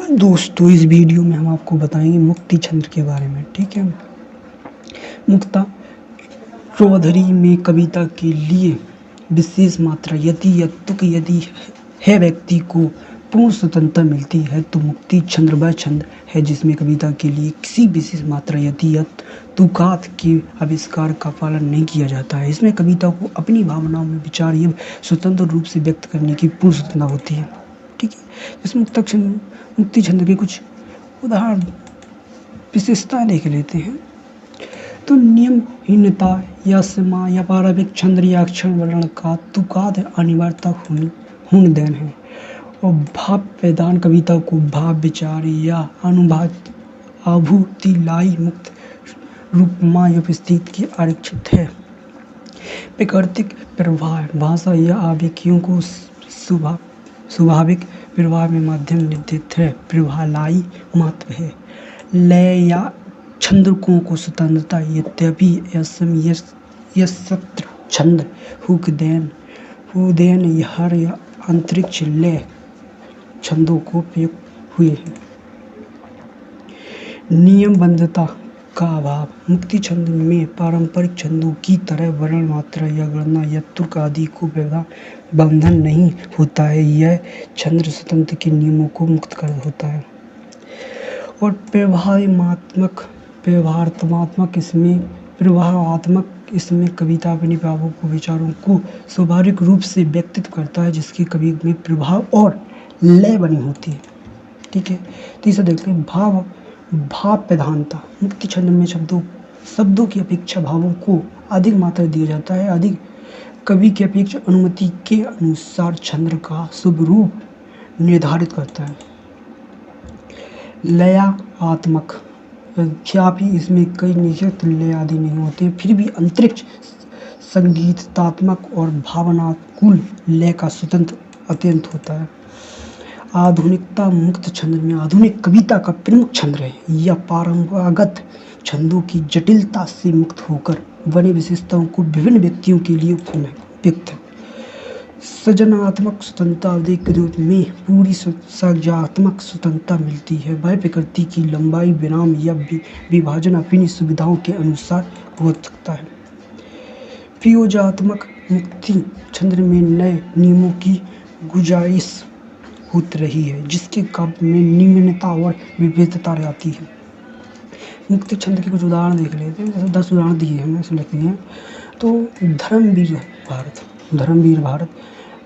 दोस्तों, इस वीडियो में हम आपको बताएंगे मुक्ति छंद के बारे में। ठीक है, मुक्ता चौधरी में कविता के लिए विशेष मात्रा यदि या तुक यदि है व्यक्ति को पूर्ण स्वतंत्रता मिलती है तो मुक्ति छंद वह छंद है जिसमें कविता के लिए किसी विशेष मात्रा यदि या तुकात के आविष्कार का पालन नहीं किया जाता है। इसमें कविता को अपनी भावनाओं में विचार एवं स्वतंत्र रूप से व्यक्त करने की पूर्ण स्वतंत्रता होती है। ठीक है, इस मुक्ति छंद के कुछ उदाहरण विशेषताएं देख लेते हैं। तो नियमहीनता या सीमा या पारंपरिक छंद या अक्षर वर्ण का तुकात अनिवार्यता होने देन है। और भाव प्रधान कविता को भाव विचार या अनुभूति लाई मुक्त रूप में उपस्थित की आरक्षित है। प्राकृतिक प्रवाह भाषा या आवेगियों को स्वाभाविक प्रवाह में माध्यम निर्दिष्ट है। प्रवाहलाई महत्व है। लय या छंदकों को स्वतंत्रता यद्यपि यत्र छंद हुदेन हर या अंतरिक्ष लय छंदों को प्रयुक्त हुए हैं। नियमबद्धता का अभाव मुक्ति छंद में पारंपरिक छंदों की तरह वर्ण मात्रा या गणना या तुक आदि को बंधन नहीं होता है। यह छंद स्वतंत्र के नियमों को मुक्त कर होता है। और प्रवाहात्मक इसमें कविता अपने भावों को विचारों को स्वाभाविक रूप से व्यक्तित्व करता है जिसकी कवि में प्रभाव और लय बनी होती है। ठीक है, तीसरा देखते हैं भाव प्रधानता। मुक्ति छंद में शब्दों की अपेक्षा भावों को अधिक मात्रा दिया जाता है। अधिक कवि की अपेक्षा अनुमति के अनुसार छंद का शुभ रूप निर्धारित करता है। लयात्मक यद्यपि इसमें कई निश्चित लय आदि नहीं होते फिर भी अंतरिक्ष संगीतात्मक और भावनाकुल लय का स्वतंत्र अत्यंत होता है। आधुनिकता मुक्त छंद में आधुनिक कविता का प्रमुख छंद है या परंपरागत छंदों की जटिलता से मुक्त होकर बने विशेषताओं को विभिन्न व्यक्तियों के लिए उपयुक्त है। सृजनात्मक स्वतंत्रता के रूप में पूरी सृजनात्मक स्वतंत्रता मिलती है। वह प्रकृति की लंबाई विराम या विभाजन अपनी सुविधाओं के अनुसार हो सकता है। प्रयोगात्मक मुक्ति छंद में नए नियमों की गुंजाइश होती रही है जिसके काव्य में निम्नता और विविधता रहती है। मुक्ति छंद के कुछ उदाहरण देख लेते हैं। जैसे 10 उदाहरण दिए हैं, इसमें लिखते हैं। तो धर्मवीर भारत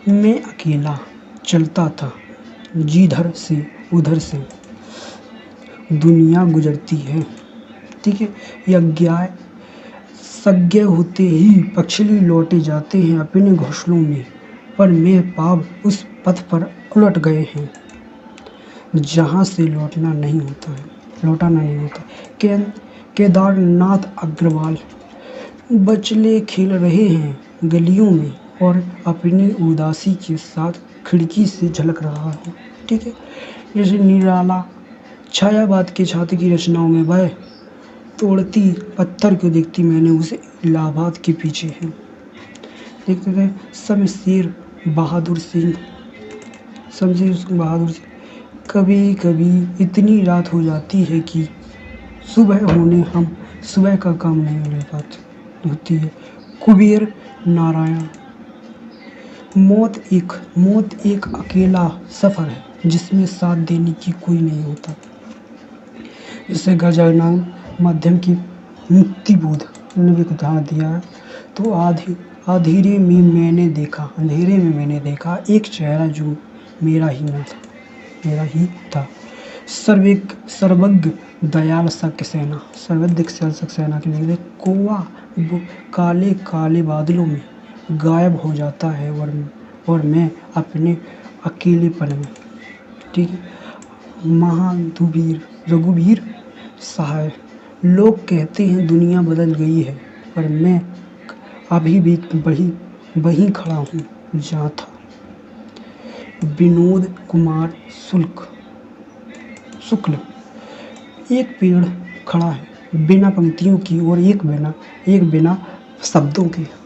में अकेला चलता था जिधर से उधर से दुनिया गुजरती है। ठीक है, सज्ञ होते ही पक्षी लौटे जाते हैं अपने घोंसलों में पर मैं पाव उस पथ पर उलट गए हैं जहाँ से लौटाना नहीं होता। केदारनाथ अग्रवाल बचले खेल रहे हैं गलियों में और अपनी उदासी के साथ खिड़की से झलक रहा है। ठीक है, जैसे निराला छायावाद के छात्र की रचनाओं में वह तोड़ती पत्थर को देखती मैंने उसे इलाहाबाद के पीछे है। देखते थे शमशेर बहादुर सिंह कभी कभी इतनी रात हो जाती है कि सुबह होने हम सुबह का काम नहीं ले पाते होती है। कुबेर नारायण मौत एक अकेला सफर है जिसमें साथ देने की कोई नहीं होता। जैसे गजानन मध्यम की मुक्ति बोध ने भी उदाहरण दिया है। तो अंधेरे में मैंने देखा एक चेहरा जो मेरा ही था। सर्वज्ञ दयाल सक्सेना के लिए कौवा काले काले बादलों में गायब हो जाता है और मैं अपने अकेलेपन में। ठीक है, महाधुवीर रघुवीर सहाय लोग कहते हैं दुनिया बदल गई है पर मैं अभी भी वहीं खड़ा हूँ जहाँ था। विनोद कुमार शुक्ल एक पेड़ खड़ा है बिना पंक्तियों की और एक बिना शब्दों के।